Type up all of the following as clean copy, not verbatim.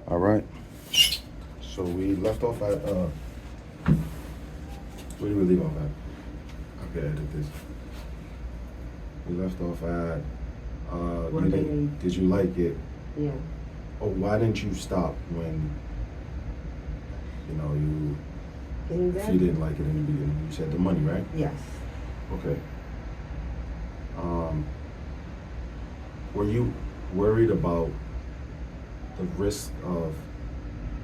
All right. So we left off at where did we leave off at? I could edit this. We left off at did you like it? Yeah. Oh, why didn't you stop when if you didn't like it in the beginning? You said the money, right? Yes. Okay. Were you worried about the risk of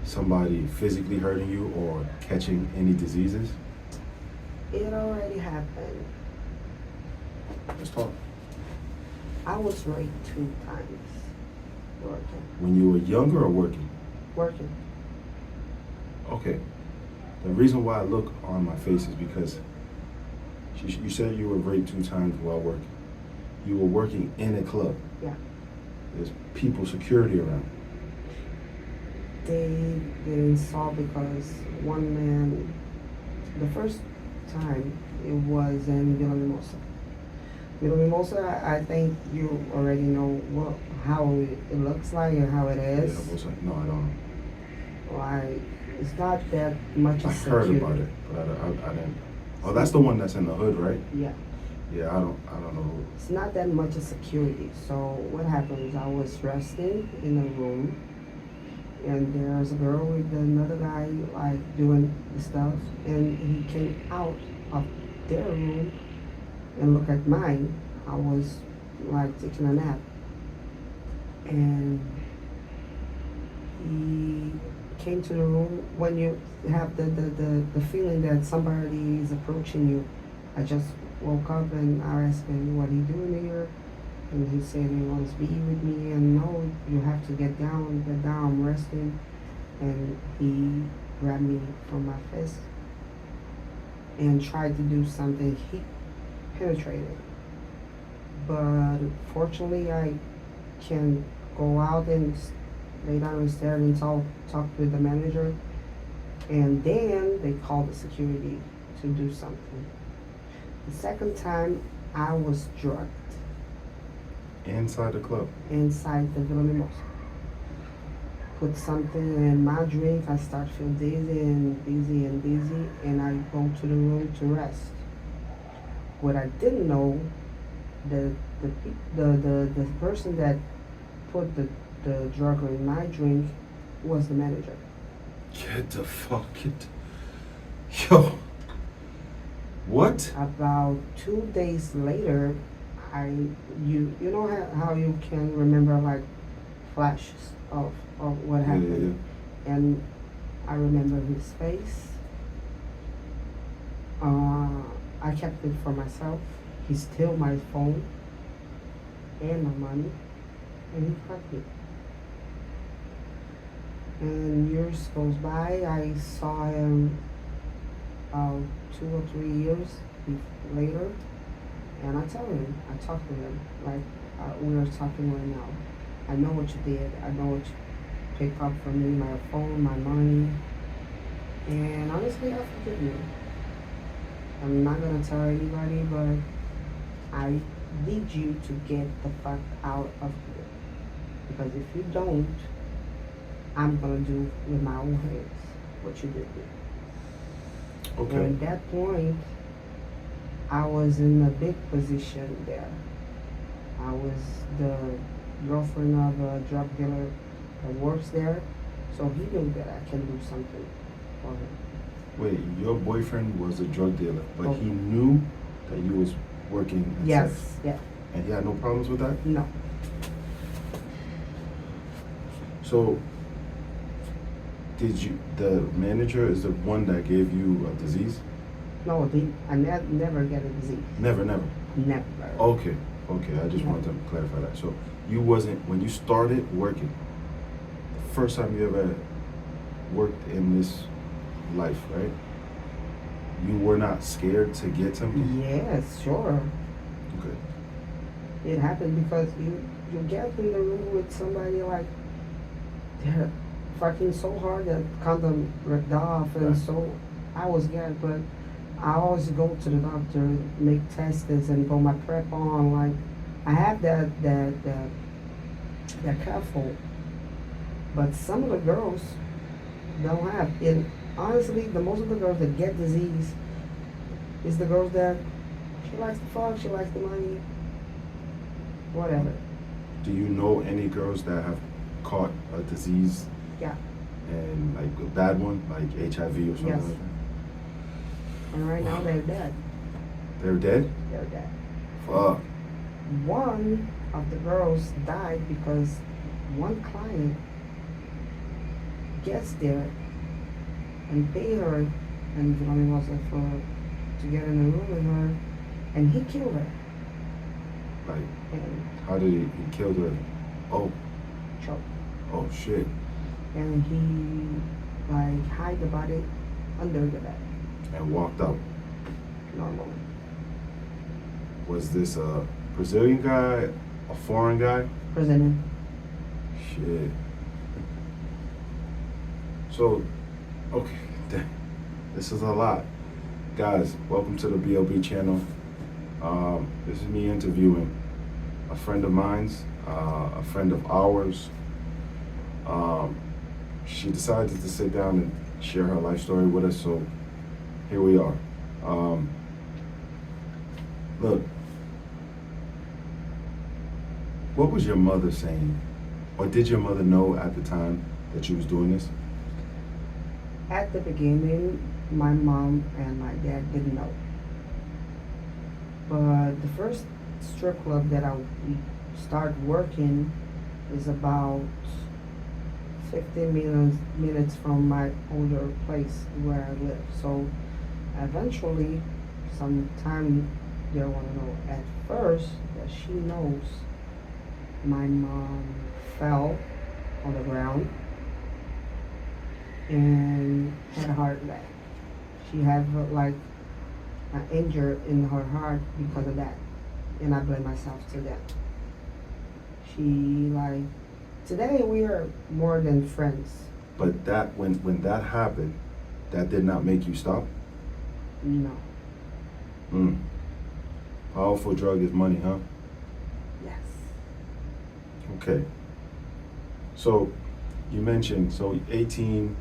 somebody physically hurting you or catching any diseases? It already happened. Let's talk. I was raped 2 times working. When you were younger or working? Working. Okay. The reason why I look on my face is because you said you were raped 2 times while working. You were working in a club. Yeah. There's people, security around. They didn't saw because one man, the first time it was in Villa Mimosa. Villa Mimosa, I think you already know how it looks like and how it is. Yeah, no, I don't know. Like, it's not that much I heard about it, but I didn't. Oh, that's the one that's in the hood, right? Yeah. Yeah, I don't know. It's not that much of security. So what happened is I was resting in a room, and there's a girl with another guy like doing the stuff, and he came out of their room and looked at mine. I was like taking a nap, and he came to the room. When you have the feeling that somebody is approaching you, I just woke up and I asked him what he doing here, and he said he wants to be with me, and no, you have to get down, I'm resting. And he grabbed me from my fist and tried to do something. He penetrated, but fortunately I can go out and lay down and stare and talk with the manager, and then they called the security to do something. The second time, I was drugged. Inside the club? Inside the Villa Mimosa. Put something in my drink, I start feel dizzy, and I go to the room to rest. What I didn't know, the person that put the drug in my drink was the manager. Get the fuck it. Yo. What? About 2 days later, you know how you can remember like flashes of what happened. Yeah. And I remember his face. I kept it for myself. He stole my phone and my money, and he fucked me. And years goes by, I saw him 2 or 3 years later, and I talk to him like we are talking right now. I know what you did. I know what you picked up from me, my phone, my money, and honestly, I forgive you. I'm not gonna tell anybody, but I need you to get the fuck out of here, because if you don't, I'm gonna do with my own hands what you did. Okay. And at that point, I was in a big position there. I was the girlfriend of a drug dealer that works there, so he knew that I can do something for him. Wait, your boyfriend was a drug dealer, but he knew that you was working in Yes, sex. yeah. And he had no problems with that? No. So, the manager is the one that gave you a disease? No, I never get a disease. Never? Never. Okay, I just wanted to clarify that. So, you wasn't, when you started working, the first time you ever worked in this life, right? You were not scared to get something? Yes, sure. Okay. It happened because you get in the room with somebody like they're fucking so hard that condom ripped off, and so I was scared, but I always go to the doctor, make tests and put my prep on. Like I have that careful But some of the girls don't have. And honestly, the most of the girls that get disease is the girls that she likes the fuck, she likes the money, whatever. Do you know any girls that have caught a disease? Yeah. And like a bad one, like HIV or something Yes. like that? And right now they're dead. They're dead? They're dead. Fuck. One of the girls died because one client gets there and pay her, and the money was for to get in the room with her, and he killed her. Like, And how did he killed her? Oh, choked. oh shit. And he like hide the body under the bed. And walked out. Normal. Was this a Brazilian guy, a foreign guy? President. Shit. So, okay, this is a lot. Guys, welcome to the BLB channel. This is me interviewing a friend of mine's, a friend of ours. She decided to sit down and share her life story with us, so here we are. Look, what was your mother saying? Or did your mother know at the time that you was doing this? At the beginning, my mom and my dad didn't know. But the first strip club that I started working is about 15 minutes from my older place where I live. So eventually, sometime they want to know. At first, that she knows my mom fell on the ground and had a heart attack. She had like an injury in her heart because of that, and I blame myself to that. She like today we are more than friends. But that when that happened, that did not make you stop? No. Powerful drug is money, huh? Yes. Okay. So you mentioned, so 18,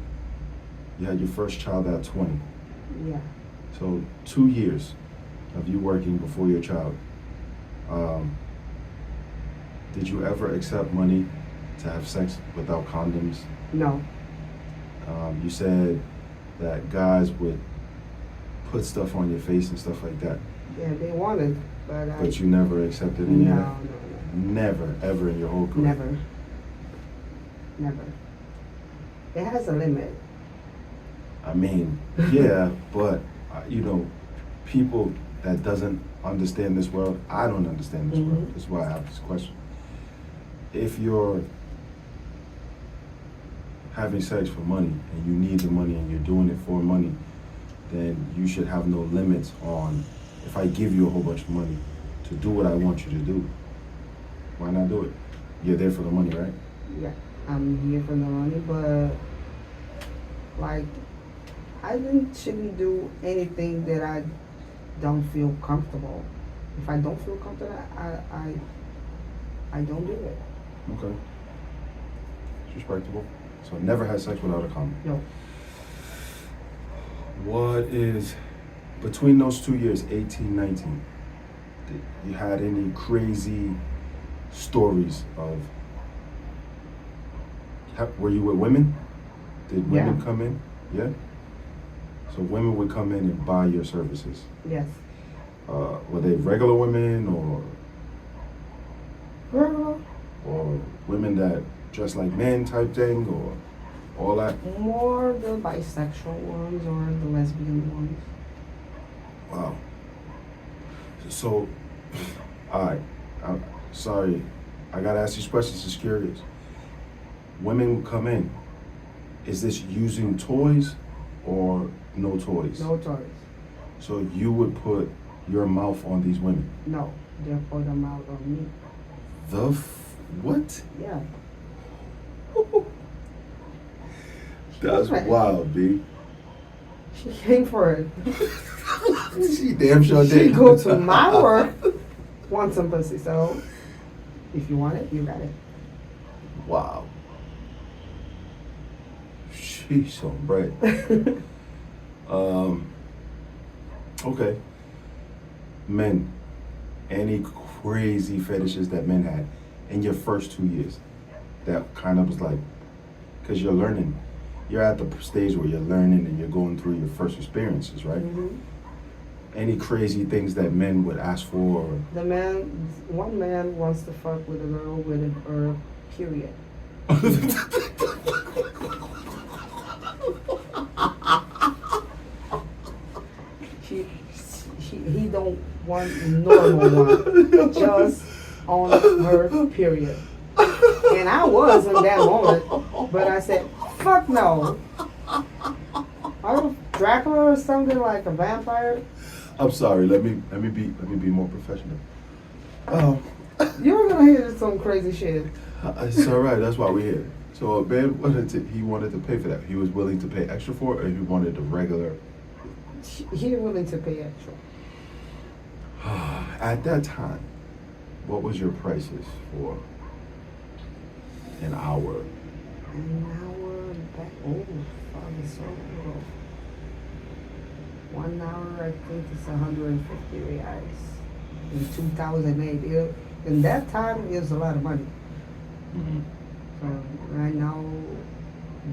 you had your first child at 20. Yeah. So 2 years of you working before your child. Did you ever accept money to have sex without condoms? No. You said that guys would put stuff on your face and stuff like that. Yeah, they wanted, But you never accepted any of that? No. Never, ever in your whole career? Never. Never. It has a limit. I mean, yeah, but, you know, people that doesn't understand this world, I don't understand this world. That's why I have this question. If you're having sex for money and you need the money and you're doing it for money, then you should have no limits on, if I give you a whole bunch of money to do what I want you to do, why not do it? You're there for the money, right? Yeah, I'm here for the money, but like shouldn't do anything that I don't feel comfortable. If I don't feel comfortable, I don't do it. Okay. It's respectable. So never had sex without a condom. No. What is, between those 2 years, 18, 19, did you had any crazy stories of, were you with women? Did women come in? Yeah? So women would come in and buy your services. Yes. Were they regular women or women that dress like men type thing or all that? More the bisexual ones or the lesbian ones. Wow. So, alright, I'm sorry, I gotta ask these questions, just curious. Women would come in, is this using toys or no toys? No toys. So you would put your mouth on these women? No, they put them out on me. What? Yeah. That's wild, B. She came for it. She damn sure She did. go to my work, want some pussy. So if you want it, you got it. Wow. Sheesh on bread. Okay. Men, any crazy fetishes that men had in your first 2 years that kind of was like, because you're learning, you're at the stage where you're learning and you're going through your first experiences, right? Mm-hmm. Any crazy things that men would ask for? Or One man wants to fuck with a girl with a period. She, he don't want normal one, just on her period. And I was in that moment, but I said, fuck no. Are you Dracula or something, like a vampire? I'm sorry. Let me be more professional. You're gonna hear some crazy shit. It's all right. That's why we're here. So a man wanted to pay for that. He was willing to pay extra for it, or he wanted the regular. He willing to pay extra. At that time, what was your prices for an hour? An hour back. Oh, fuck, it's so low. 1 hour, I think it's 150 reais. In 2008, in that time, it was a lot of money. Mm-hmm. So right now,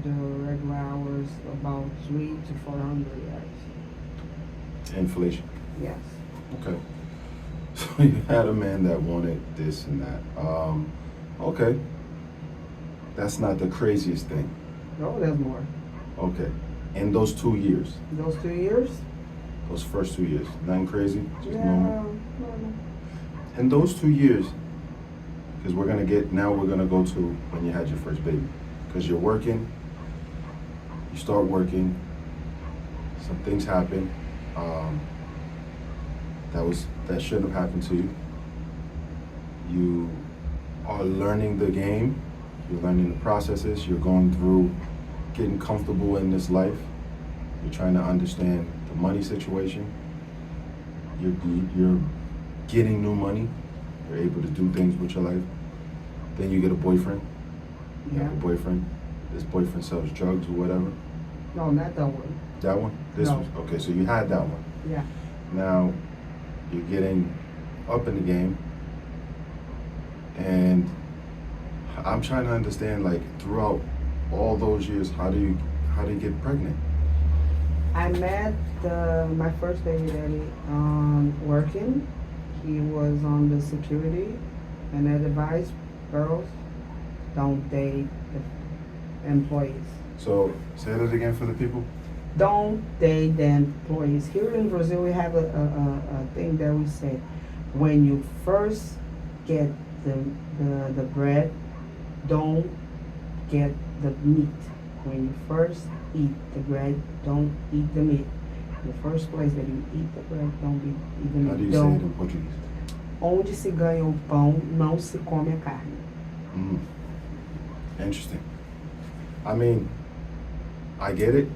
the regular hours about 300 to 400 reais. Inflation. Yes. Okay. So you had a man that wanted this and that. Okay. That's not the craziest thing. No, there's more. Okay. In those 2 years, Those 2 years? those first 2 years, nothing crazy, just Yeah, normal. normal. In those 2 years, because we're gonna go to when you had your first baby, because you're working, you start working, some things happen, that shouldn't have happened to you. You are learning the game, you're learning the processes, you're going through getting comfortable in this life, you're trying to understand the money situation, you're getting new money, you're able to do things with your life. Then you get a boyfriend. You have a boyfriend. This boyfriend sells drugs or whatever. No, not that one. That one? This No. one. Okay, so you had that one. Yeah. Now you're getting up in the game, and I'm trying to understand, like, throughout all those years, how do you get pregnant? I met my first baby daddy working. He was on the security, and I advised girls, don't date the employees. So say that again for the people. Don't date the employees. Here in Brazil, we have a thing that we say, when you first get the bread, don't get the meat. When you first eat the bread, don't eat the meat. The first place that you eat the bread, don't eat the meat. How do you say it in Portuguese? Onde se ganha o pão, não se come a carne. Interesting. I mean, I get it,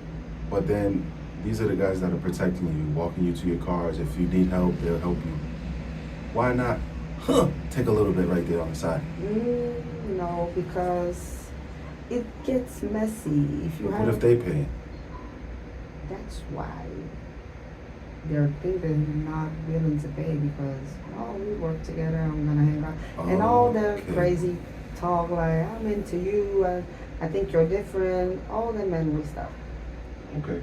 but then these are the guys that are protecting you, walking you to your cars. If you need help, they'll help you. Why not take a little bit right there on the side? No, because it gets messy. What if they pay? That's why they're thinking not willing to pay because, we work together, I'm gonna hang out. And all the crazy talk like, I'm into you, I think you're different, all the manly stuff. Okay.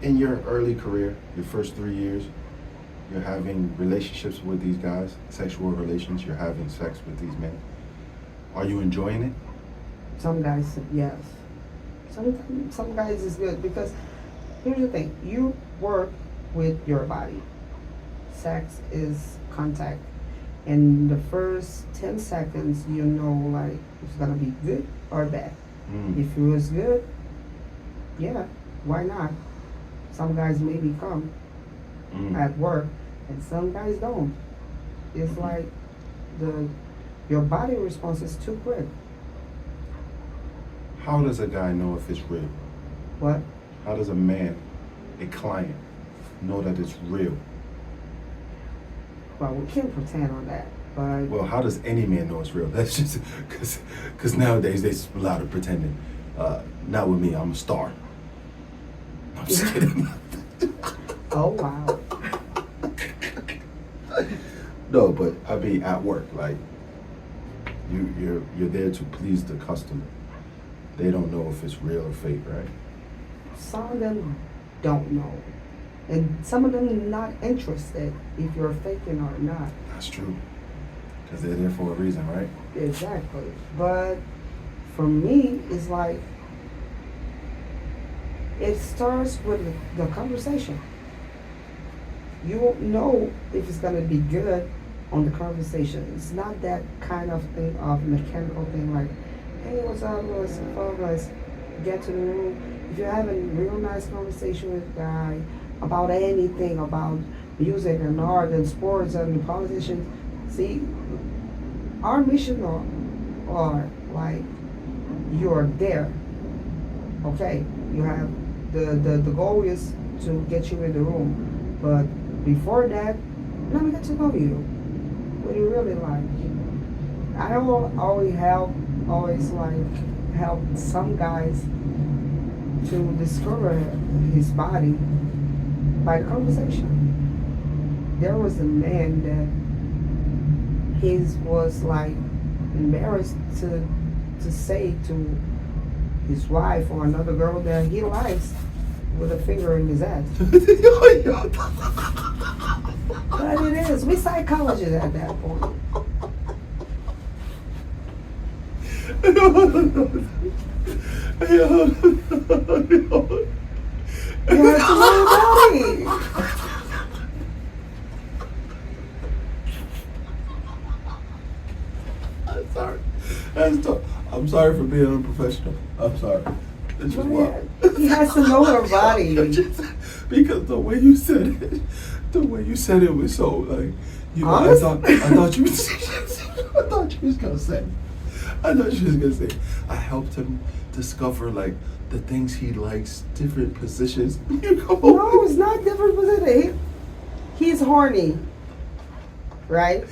In your early career, your first 3 years, you're having relationships with these guys, sexual relations, you're having sex with these men. Are you enjoying it? Some guys said yes. Some guys is good because here's the thing, you work with your body. Sex is contact. In the first 10 seconds, you know, like, it's gonna be good or bad. If it was good, yeah, why not? Some guys maybe come at work, and some guys don't. It's like your body response is too quick. How does a guy know if it's real? What? How does a man, a client, know that it's real? Well, we can't pretend on that. But Well, how does any man know it's real? That's just because nowadays they a lot of pretending. Not with me. I'm a star. I'm just kidding. oh wow. No, but I mean at work, like you're there to please the customer. They don't know if it's real or fake, right? Some of them don't know. And some of them are not interested if you're faking or not. That's true. Because they're there for a reason, right? Exactly. But for me, it's like it starts with the conversation. You won't know if it's gonna be good on the conversation. It's not that kind of thing of mechanical thing like, hey, what's up, let's get to the room. If you're having a real nice conversation with a guy about anything, about music and art and sports and politicians, see, our mission are like you're there. Okay, you have the goal is to get you in the room, but before that, let me get to know you. What do you really like? I always like help some guys to discover his body by the conversation. There was a man that his was like embarrassed to say to his wife or another girl that he likes with a finger in his ass. But it is. We psychologists at that point. You have to know about it. I'm sorry. I'm sorry for being unprofessional. I'm sorry. It's just wild. He has to know her body. Because the way you said it was so like, you know, Honest? I thought you was, I thought you was gonna say, I helped him discover like the things he likes, different positions. You know? No, it's not different position. He's horny, right?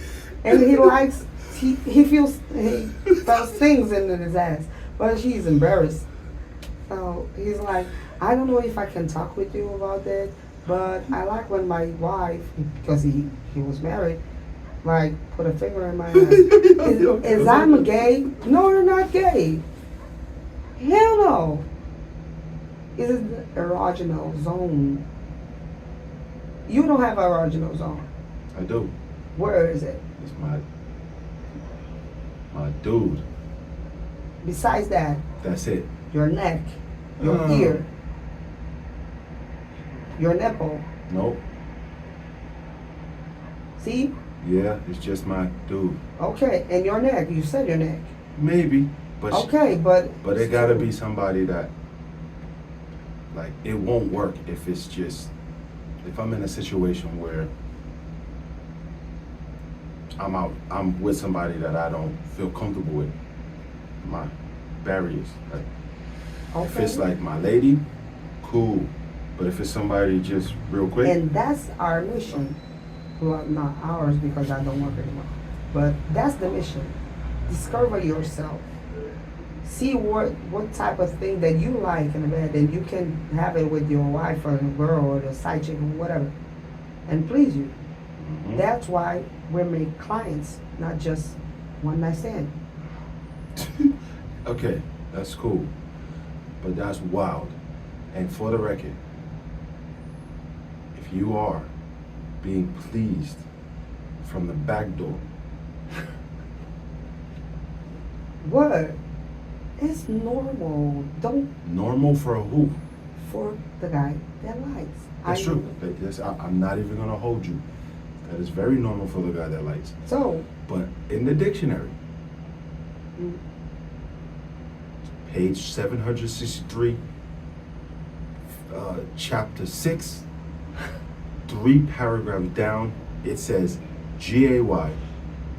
And he likes. He feels things in his ass, but she's embarrassed. So he's like, I don't know if I can talk with you about that, but I like when my wife, because he was married, like put a finger in my ass. Is I'm a gay? No, you're not gay. Hell no. Is it the erogenal zone? You don't have erogenal zone. I do. Where is it? It's my dude. Besides that, That's it. your neck, your ear, your nipple. Nope. See? Yeah, it's just my dude. Okay, and your neck. You said your neck. Maybe, but Okay, but it gotta be somebody that, like, it won't work if it's just, if I'm in a situation where I'm with somebody that I don't feel comfortable with, my barriers. Like, if it's like my lady, cool. But if it's somebody just real quick, And that's our mission. Well, not ours because I don't work anymore. But that's the mission. Discover yourself. See what type of thing that you like in the bed, and you can have it with your wife or the girl or the side chick or whatever, and please you. mhm. That's why we make clients, not just one night stand. Okay, that's cool. But that's wild. And for the record, if you are being pleased from the back door, What? It's normal. Don't normal for who? for the guy that likes. That's true. I'm not even gonna hold you. That is very normal for the guy that likes. So, But in the dictionary, mm, page 763, chapter 6, 3 paragraphs down, it says GAY,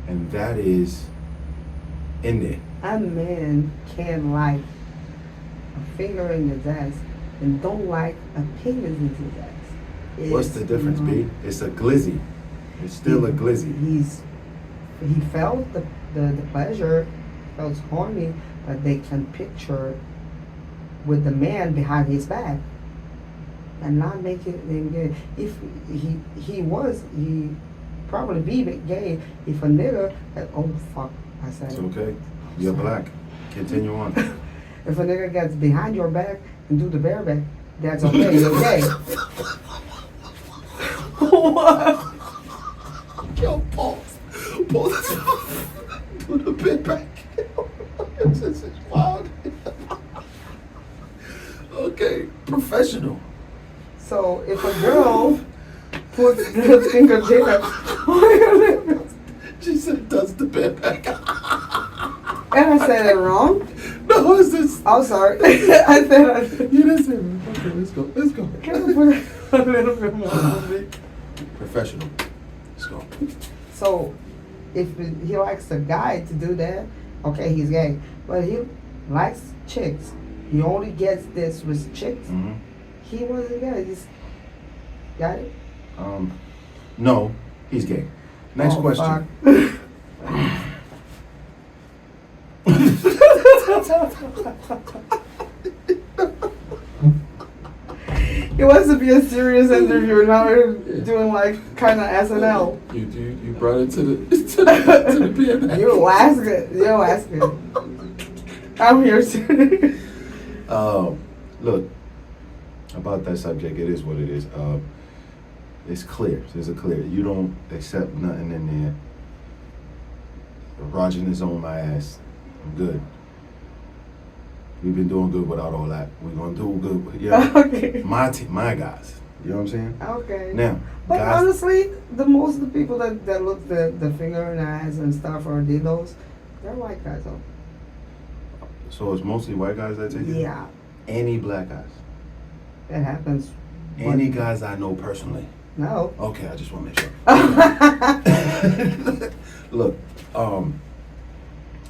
and that is in there. a man can like a finger in his ass and don't like a penis in his ass. What's the difference, B? It's a glizzy. It's still a glizzy. He's he felt the pleasure, felt horny, but they can picture with the man behind his back and not make it him gay. If he probably be gay if a nigga had, oh fuck, I said It's it. okay. You're black. Continue on. If a nigga gets behind your back and do the bareback, that's okay. You're gay. What? Yo, pause. Pause. Do the bit back. This is wild. Okay, professional. So if a girl puts the finger there on your lips, She said, does the bit back. and I said it wrong. No, it's this. I'm sorry. I said You didn't say it. Okay, let's go. Let's go. can I put a little bit more on me? Professional. Let's go. So if he likes a guy to do that, okay, he's gay. But he likes chicks. He only gets this with chicks. Mm-hmm. He wasn't gay. He's got it. No, he's gay. Next Oh, question. It was to be a serious interview. Now we're doing like kind of SNL. You brought it to the PMX. You ask it. You ask it. I'm here too. Look, about that subject, it is what it is. It's clear. There's a clear. You don't accept nothing in there. Roger is on my ass. I'm good. We've been doing good without all that. We're gonna do good. Yeah. Okay. My team, my guys. You know what I'm saying? Okay. Now, But guys. honestly, most of the people that look the finger and eyes and stuff or dildos, they're white guys though. So it's mostly white guys that take it? Yeah, Any black guys? that happens. Any guys I know personally? No. Okay, I just want to make sure. Look,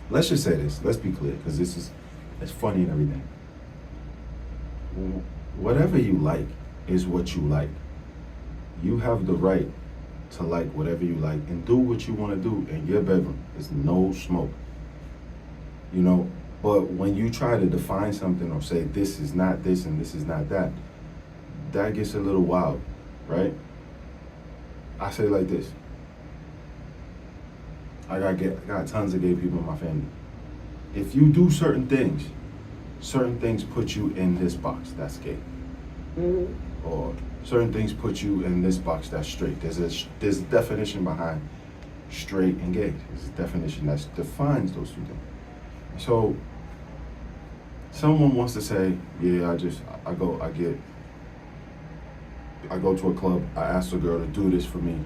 let's just say this. Let's be clear, because it's funny and everything. Whatever you like is what you like. You have the right to like whatever you like and do what you want to do in your bedroom. There's no smoke. You know, but when you try to define something or say this is not this and this is not that, that gets a little wild, right? I say it like this. I got tons of gay people in my family. If you do certain things put you in this box, that's gay. Mm-hmm. Or certain things put you in this box, that's straight. There's a definition behind straight and gay. There's a definition that defines those two things. So someone wants to say, yeah, I go to a club, I ask a girl to do this for me.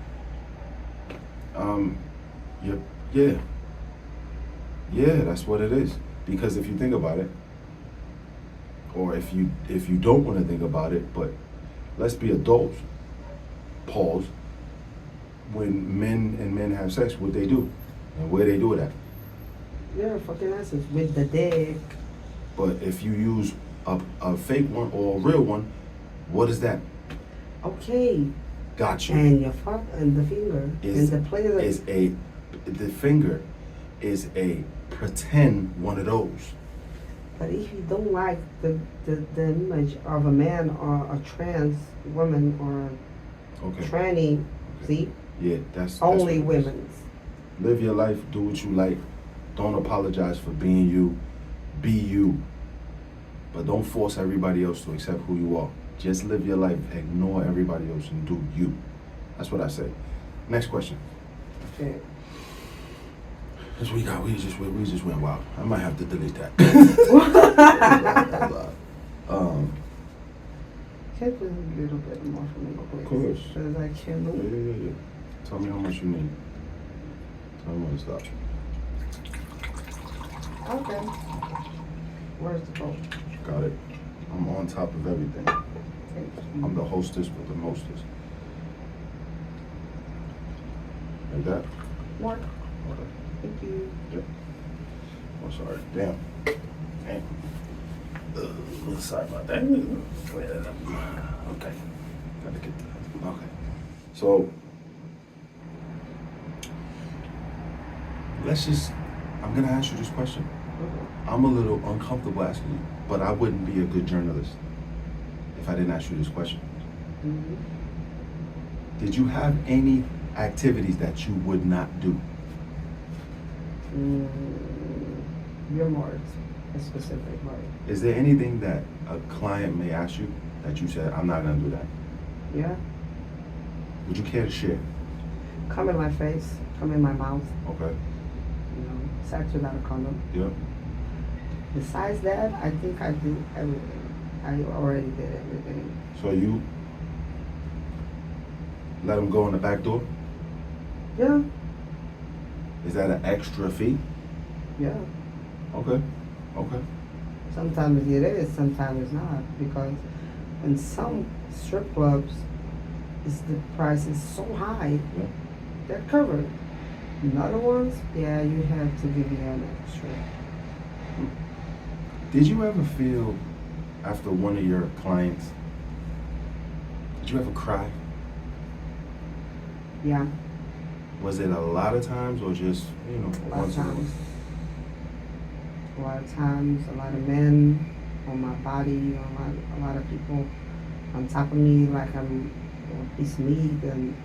Yeah, that's what it is. Because if you think about it, or if you don't want to think about it, but let's be adults. Pause. When men have sex, what they do, and where they do it at. You're fucking asses with the dick. But if you use a fake one or a real one, what is that? Okay. Gotcha. And your fuck and the finger and the place The finger is a pretend one of those. But if you don't like the image of a man or a trans woman or tranny, see? Yeah, that's only what it is. women's. Live your life, do what you like. Don't apologize for being you. Be you. But don't force everybody else to accept who you are. Just live your life. Ignore everybody else and do you. That's what I say. Next question. Okay. Because we just went wild. I might have to delete that. Can you put a little bit more for me, please? Of course. Because I can't move. Yeah. Tell me how much you need. Tell me when to stop. Okay. Where's the boat? Got it. I'm on top of everything. Thank you. I'm the hostess with the mostest. Like that? More. Okay. Thank you. Yep. Oh, sorry. Damn. Sorry about that. Clear that up. Okay. Gotta get that. Okay. So, I'm gonna ask you this question. I'm a little uncomfortable asking you, but I wouldn't be a good journalist if I didn't ask you this question. Mm-hmm. Did you have any activities that you would not do? You're more specific, right? Is there anything that a client may ask you that you said, I'm not gonna do that? Yeah. Would you care to share? Come in my face, come in my mouth, Okay. you know, sex without a condom. Yep. Besides that, I think I do everything. I already did everything. So you let them go in the back door? Yeah, Is that an extra fee? yeah. Okay. Okay. Sometimes it is, sometimes it's not. Because in some strip clubs, the price is so high, Yeah. they're covered. In other ones, yeah, you have to give me an extra. Did you ever feel after one of your clients, did you ever cry? Yeah, Was it a lot of times or just, a lot of once in a while? times. A lot of times, a lot of men on my body, a lot of people on top of me like I'm a piece of meat and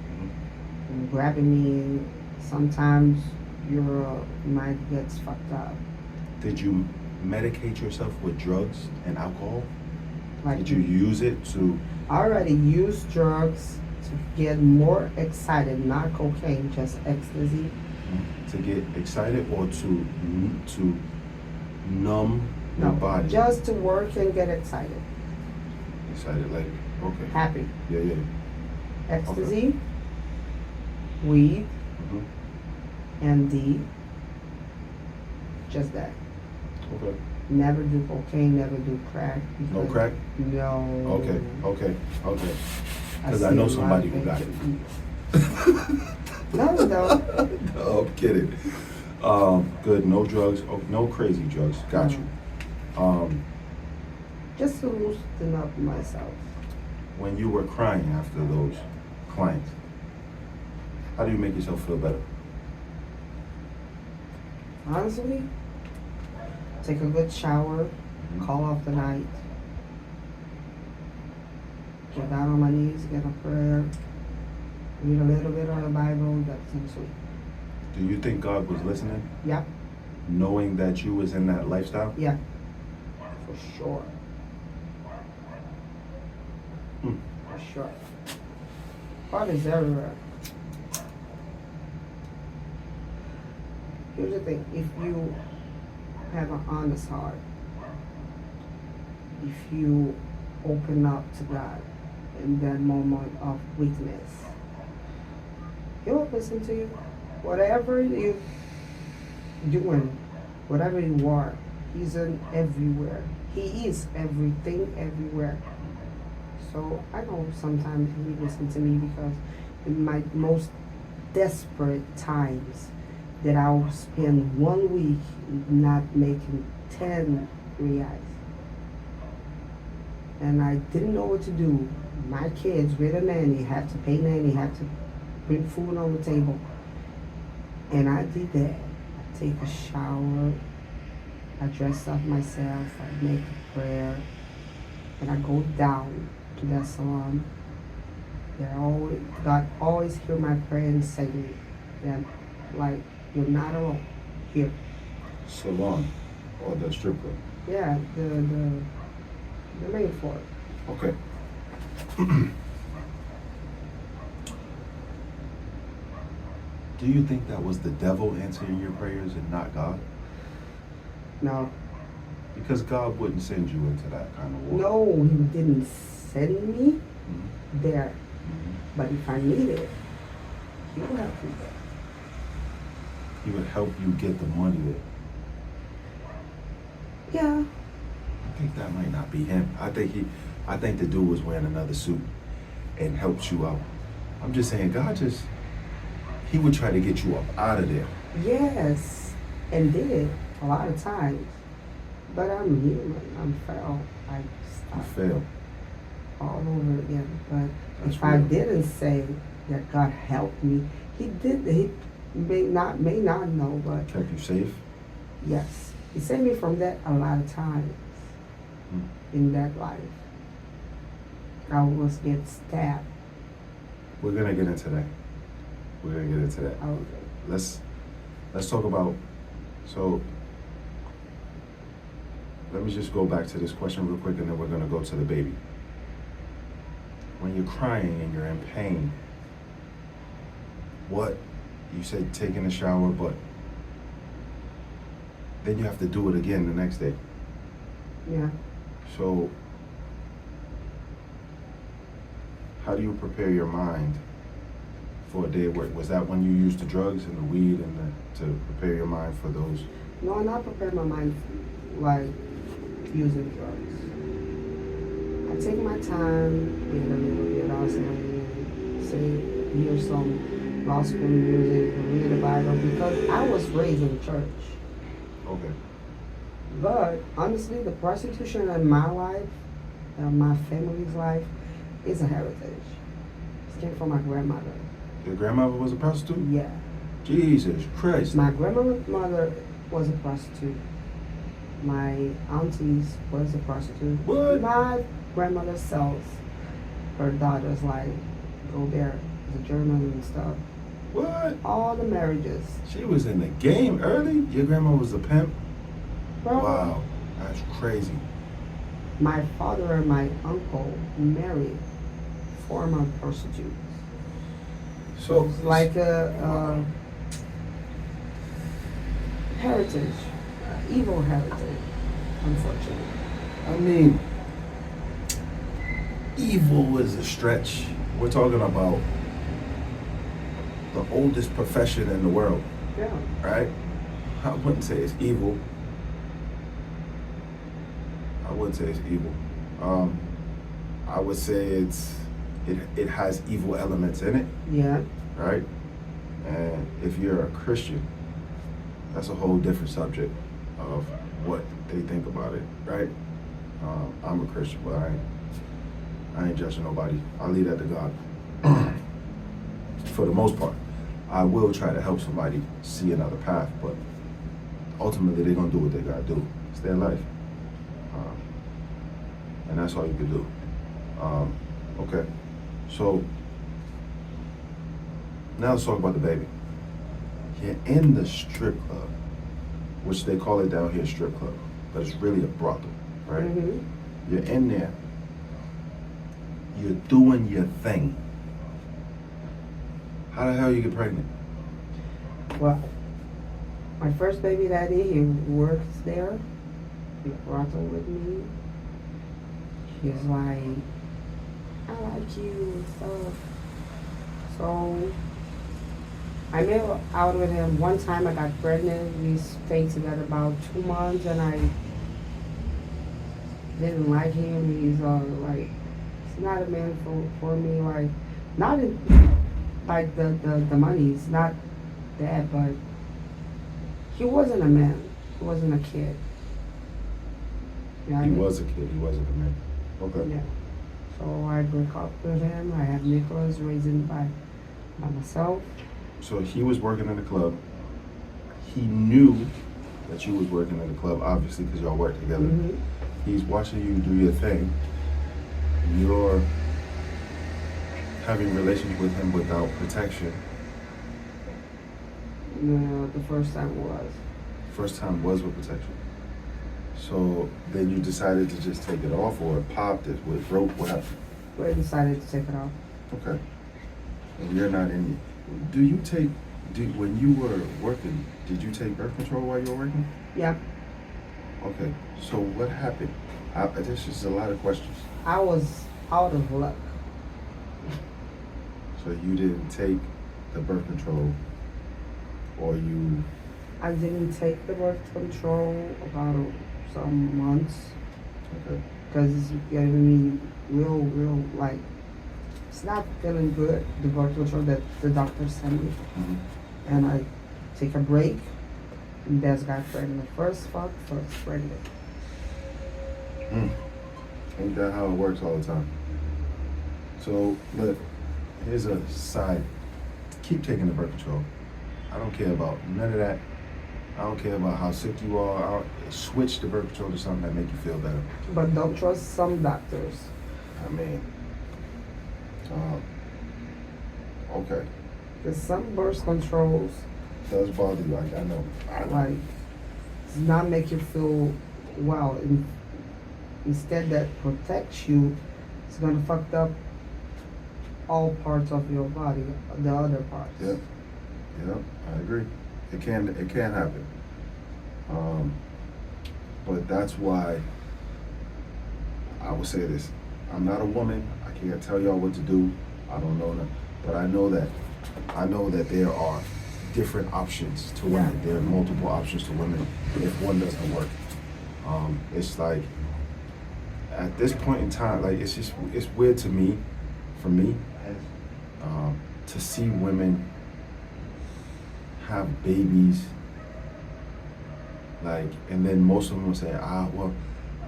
grabbing me. Sometimes your mind gets fucked up. Did you medicate yourself with drugs and alcohol? Like Did you use it to? I already used drugs to get more excited, not cocaine, just ecstasy. To get excited or to numb your No, body? just to work and get excited, Excited, like, okay. happy. Yeah, yeah. Ecstasy, weed, Mm-hmm. MD, just that. Okay. Never do cocaine, never do crack. No because- crack? No. Okay, okay, okay. Because I see know a lot somebody of who got things. it. No, no. No, I'm kidding. Good, no drugs, no crazy drugs. Got you. Just to loosen up myself. When you were crying after those clients, how do you make yourself feel better? Honestly, take a good shower, Mm-hmm. call off the night, get down on my knees, get a prayer, read a little bit of the Bible, that's sweet. Do you think God was listening, Yeah, knowing that you was in that lifestyle? yeah, for sure. Hmm. For sure. God is everywhere. Here's the thing, if you have an honest heart, if you open up to God in that moment of weakness, He will listen to you. Whatever you doing, whatever you are, He's in everywhere. He is everything, everywhere. So I know sometimes He listens to me because in my most desperate times that I'll spend 1 week not making 10 reais. And I didn't know what to do. My kids with a nanny, have to pay nanny, have to bring food on the table. And I did that. I take a shower, I dress up myself, I make a prayer, and I go down to that salon. God always hear my prayer and say to me that, like, you're not alone here. Salon or the strip club? Yeah, the main floor. Okay. Do you think that was the devil answering your prayers and not God? No, Because God wouldn't send you into that kind of war. no, He didn't send me Mhm. there. Mhm. But if I need it, He will help me there. He would help you get the money there. Yeah. I think that might not be him. I think the dude was wearing another suit and helps you out. I'm just saying, he would try to get you up out of there. Yes. And did a lot of times. But I'm human. I'm foul. I You start fail. all over again. But That's if I real. didn't say that God helped me, He did. may not know, but Kept you safe? yes, he saved me from that a lot of times in that life. I almost get stabbed. We're gonna get into that. We're gonna get into that. Okay. Let's talk about, so let me just go back to this question real quick and then we're gonna go to the baby. When you're crying and you're in pain, what, you said taking a shower, but then you have to do it again the next day. Yeah. So how do you prepare your mind for a day of work? Was that when you used the drugs and the weed and to prepare your mind for those? No, not prepare my mind like using drugs. I take my time, get a little bit awesome, say, hear some gospel music, read the Bible, because I was raised in church. Okay. But honestly, the prostitution in my life, my family's life, is a heritage. It came from my grandmother. Your grandmother was a prostitute? Yeah. Jesus Christ. My grandmother was a prostitute. My aunties was a prostitute. What? My grandmother sells her daughters, like, go there as a journal and stuff. What? All the marriages. She was in the game early? Your grandma was a pimp? Bro, Wow, that's crazy. my father and my uncle married former prostitutes. So It's like a heritage, evil heritage, unfortunately. I mean, evil is a stretch. We're talking about the oldest profession in the world, Yeah. right? I wouldn't say it's evil. I wouldn't say it's evil. I would say it has evil elements in it, Yeah. right? And if you're a Christian, that's a whole different subject of what they think about it, right? I'm a Christian, but I ain't judging nobody. I leave that to God. For the most part, I will try to help somebody see another path, but ultimately they're gonna do what they gotta do. It's their life, and that's all you can do. Okay, so now let's talk about the baby. You're in the strip club, which they call it down here strip club, but it's really a brothel, right? Mm-hmm. You're in there. You're doing your thing. How the hell you get pregnant? Well, my first baby daddy, he works there. He brothel with me. He's like, I like you and stuff. So I made out with him. One time I got pregnant. We stayed together about 2 months and I didn't like him. He's like, he's not a man for me. Like, not in, like the money. It's not that, but he wasn't a man. He wasn't a kid. You know what I He mean? was a kid. He wasn't a man. Okay. Yeah. So I broke up with him. I have Nicholas raising by myself. So he was working in the club. He knew that you was working in the club, obviously, because y'all work together. Mm-hmm. He's watching you do your thing. You're having relations with him without protection. No, the first time was. First time was with protection. So then you decided to just take it off, or it popped, it was broke, what happened? We decided to take it off. Okay. And you're not in. When you were working, did you take birth control while you were working? Yeah. Okay. So what happened? There's just a lot of questions. I was out of luck. So you didn't take the birth control, or you? I didn't take the birth control about some months Okay. because it's giving me real like it's not feeling good. The birth control that the doctor sent me, Mm-hmm. and I take a break, and that's got pregnant. First pregnant. Ain't that how it works all the time? So look, here's a side. Keep taking the birth control. I don't care about none of that. I don't care about how sick you are. Switch the birth control to something that make you feel better. But don't trust some doctors. I mean, okay. Because some birth controls, Does bother you? I know. like, does not make you feel well. Instead, that protects you, it's gonna fuck up all parts of your body, the other parts. Yep. Yep. I agree. It can happen. But that's why I would say this. I'm not a woman. I can't tell y'all what to do. I don't know that. But I know that there are different options to women. Yeah. There are multiple options to women if one doesn't work. It's like at this point in time, like it's weird to me, for me, to see women have babies, like, and then most of them will say, well,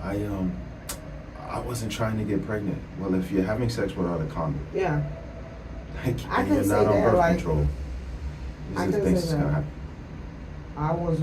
I wasn't trying to get pregnant. Well, if you're having sex without a condom, Yeah. like, I and can you're say not on that, birth like, control, I these are can things say that's gonna that. happen. I was